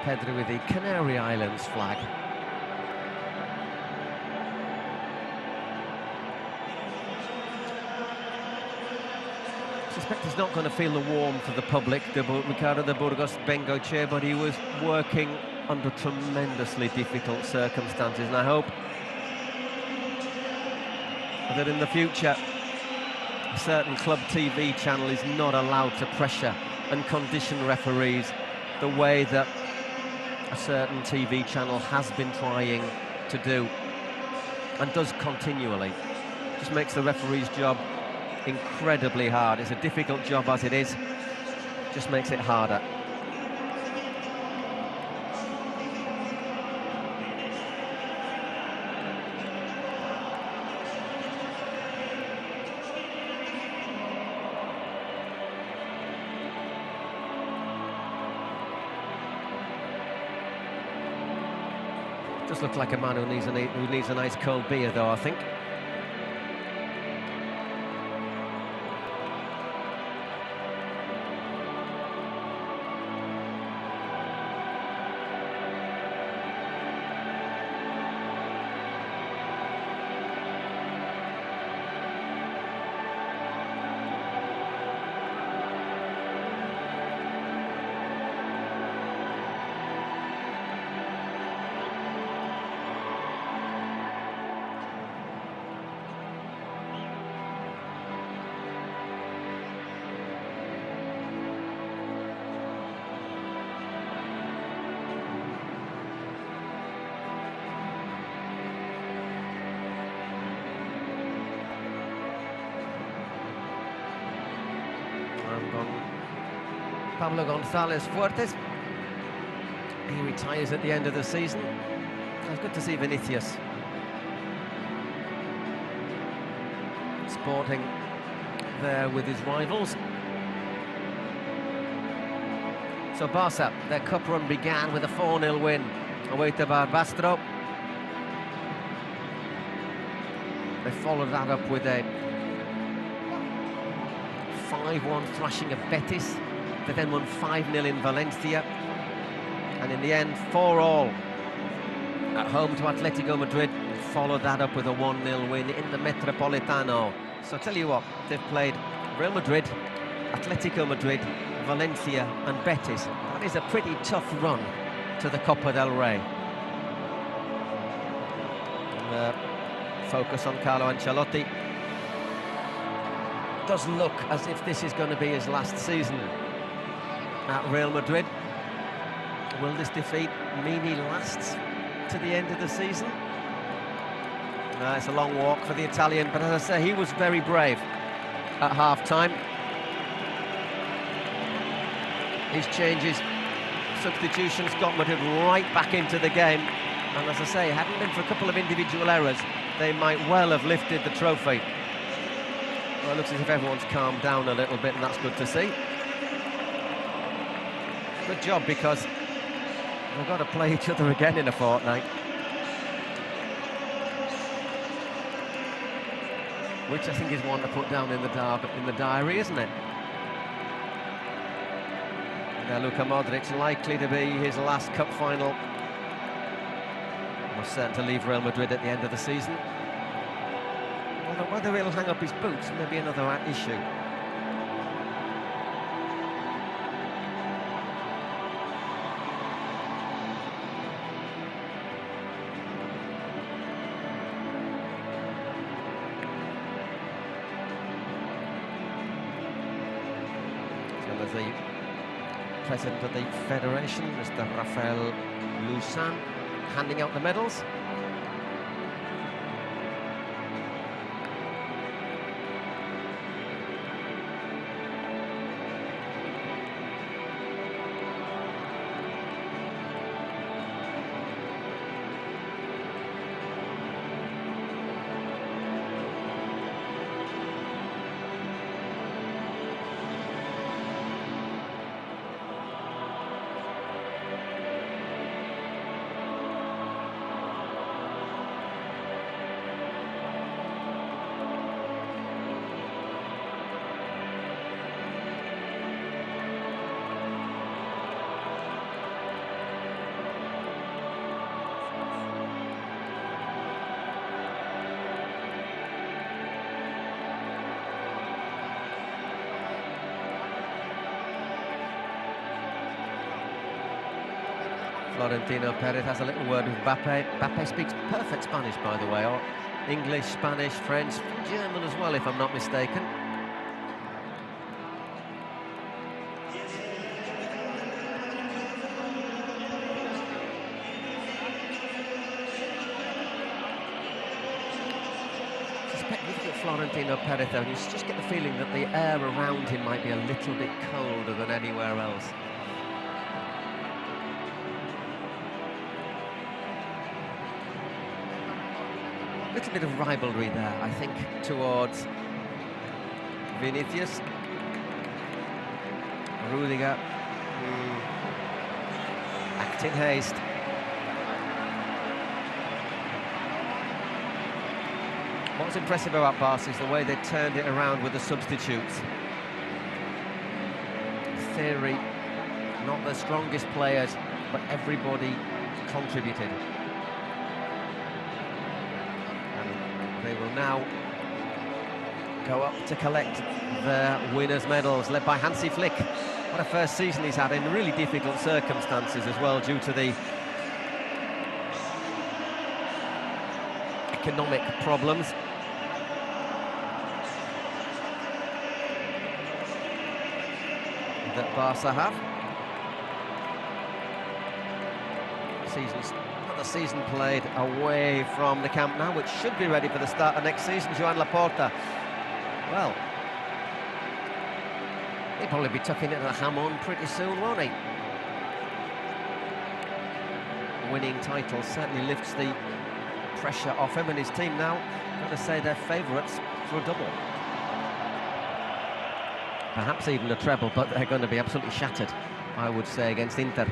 Pedro with the Canary Islands flag. I suspect he's not going to feel the warmth of the public, Ricardo de Burgos Bengoche, but he was working under tremendously difficult circumstances, and I hope that in the future a certain club TV channel is not allowed to pressure and condition referees the way that a certain TV channel has been trying to do and does continually. Just makes the referee's job incredibly hard. It's a difficult job as it is, just makes it harder. Does look like a man who needs a nice cold beer, though, I think. Pablo González Fuertes. He retires at the end of the season. It's good to see Vinicius sporting there with his rivals. So Barca, their cup run began with a 4-0 win away to Barbastro. They followed that up with a 5-1 thrashing of Betis. They then won 5-0 in Valencia, and in the end 4-4 at home to Atletico Madrid. Followed that up with a 1-0 win in the Metropolitano. So I tell you what, they've played Real Madrid, Atletico Madrid, Valencia and Betis. That is a pretty tough run to the Copa del Rey. And, focus on Carlo Ancelotti. Does look as if this is going to be his last season at Real Madrid. Will this defeat mean he lasts to the end of the season? It's a long walk for the Italian, but as I say, he was very brave at half-time. His changes, substitutions got Madrid right back into the game, and as I say, hadn't been for a couple of individual errors, they might well have lifted the trophy. Well, it looks as if everyone's calmed down a little bit, and that's good to see. Good job, because we've got to play each other again in a fortnight, which I think is one to put down in the diary, isn't it? Now Luka Modric, likely to be his last cup final. Was certain to leave Real Madrid at the end of the season. Although whether he'll hang up his boots may be another issue. The president of the federation, Mr. Rafael Lusan, handing out the medals. Florentino Perez has a little word with Mbappe. Mbappe speaks perfect Spanish, by the way, or English, Spanish, French, German as well, if I'm not mistaken. Florentino Perez, though, you just get the feeling that the air around him might be a little bit colder than anywhere else. A little bit of rivalry there, I think, towards Vinicius. Rudiger, act in haste. What's impressive about Barca is the way they turned it around with the substitutes. In theory, not the strongest players, but everybody contributed. And they will now go up to collect their winners' medals, led by Hansi Flick. What a first season he's had in really difficult circumstances as well, due to the economic problems. That Barca have. Another season played away from the Camp Nou, which should be ready for the start of next season. Joan Laporta, well, he'll probably be tucking it in the hamon pretty soon, won't he? Winning titles certainly lifts the pressure off him and his team now. Got to say they're favourites for a double. Perhaps even a treble, but they're going to be absolutely shattered, I would say, against Inter.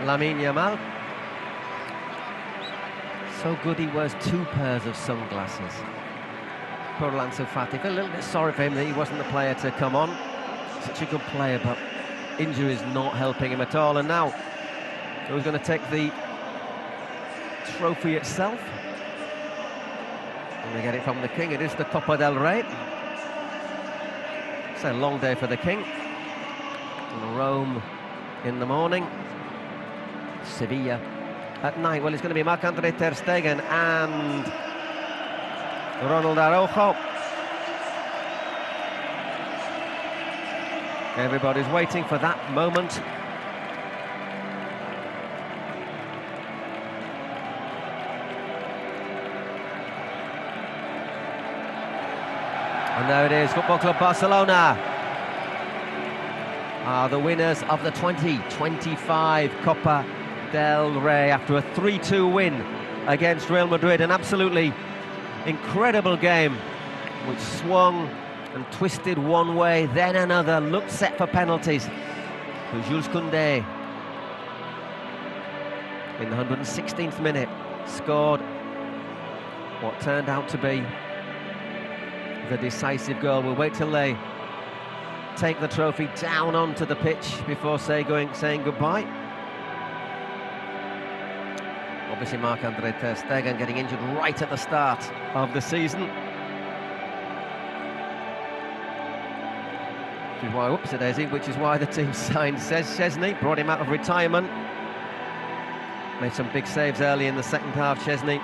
Lamine Yamal. So good he wears 2 pairs of sunglasses. Poor Ansu Fati. I feel a little bit sorry for him that he wasn't the player to come on. Such a good player, but injuries not helping him at all. And now, who's going to take the trophy itself? And we get it from the King. It is the Copa del Rey. It's a long day for the King. And Rome in the morning. Sevilla at night. Well, it's going to be Marc-Andre ter Stegen and Ronald Araujo. Everybody's waiting for that moment. And there it is, Football Club Barcelona are the winners of the 2025 Copa del Rey after a 3-2 win against Real Madrid. An absolutely incredible game which swung and twisted one way, then another, looked set for penalties. But Jules Koundé, in the 116th minute, scored what turned out to be the decisive goal. We'll wait till they take the trophy down onto the pitch before saying goodbye. Obviously Marc-Andre ter Stegen getting injured right at the start of the season. Which is why the team signed Szczesny, brought him out of retirement. Made some big saves early in the second half, Szczesny.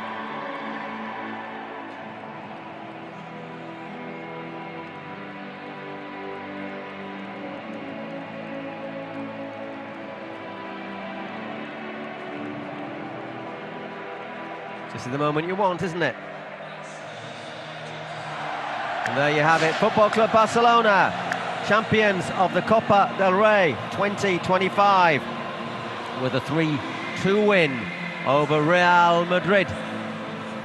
This is the moment you want, isn't it? And there you have it, Football Club Barcelona, champions of the Copa del Rey 2025, with a 3-2 win over Real Madrid.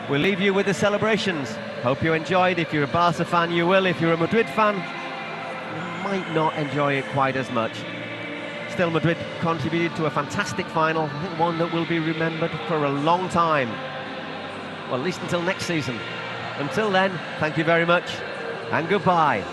We'll leave you with the celebrations. Hope you enjoyed. If you're a Barca fan, you will. If you're a Madrid fan, you might not enjoy it quite as much. Still, Madrid contributed to a fantastic final, I think one that will be remembered for a long time. Well, at least until next season. Until then, thank you very much, and goodbye.